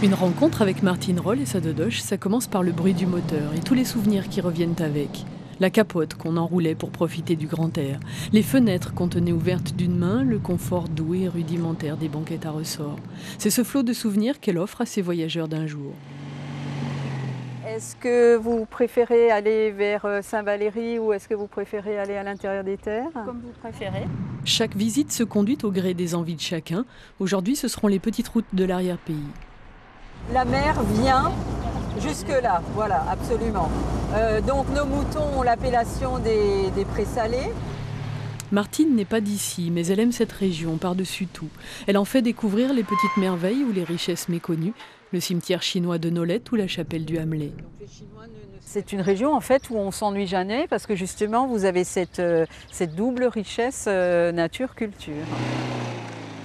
Une rencontre avec Martine Roll et sa dodoche, ça commence par le bruit du moteur et tous les souvenirs qui reviennent avec. La capote qu'on enroulait pour profiter du grand air, les fenêtres qu'on tenait ouvertes d'une main, le confort doux et rudimentaire des banquettes à ressort. C'est ce flot de souvenirs qu'elle offre à ses voyageurs d'un jour. Est-ce que vous préférez aller vers Saint-Valery ou est-ce que vous préférez aller à l'intérieur des terres? Comme vous préférez. Chaque visite se conduit au gré des envies de chacun. Aujourd'hui, ce seront les petites routes de l'arrière-pays. La mer vient jusque-là, voilà, absolument. Donc nos moutons ont l'appellation des présalés. Martine n'est pas d'ici, mais elle aime cette région par-dessus tout. Elle en fait découvrir les petites merveilles ou les richesses méconnues, le cimetière chinois de Nolette ou la chapelle du Hamelais. C'est une région en fait où on s'ennuie jamais parce que justement vous avez cette double richesse nature-culture.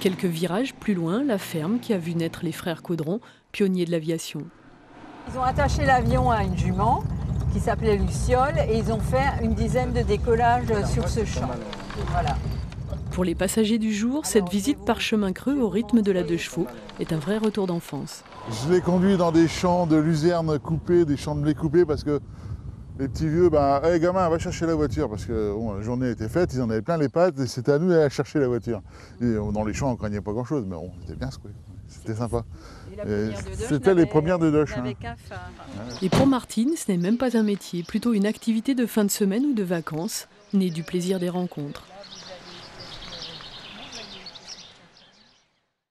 Quelques virages plus loin, la ferme qui a vu naître les frères Caudron, pionniers de l'aviation. Ils ont attaché l'avion à une jument qui s'appelait Luciole et ils ont fait une dizaine de décollages sur ce champ. Voilà. Pour les passagers du jour, cette visite par chemin creux au rythme de la 2 chevaux est un vrai retour d'enfance. Je les conduis dans des champs de luzerne coupés, des champs de blé coupés parce que les petits vieux, hey, gamin, va chercher la voiture parce que bon, la journée était faite, ils en avaient plein les pattes et c'était à nous d'aller chercher la voiture. Et, dans les champs, on ne craignait pas grand-chose, mais bon, c'était bien secoué. C'était sympa. C'était les premières de Doche. Et pour Martine, ce n'est même pas un métier, plutôt une activité de fin de semaine ou de vacances, née du plaisir des rencontres.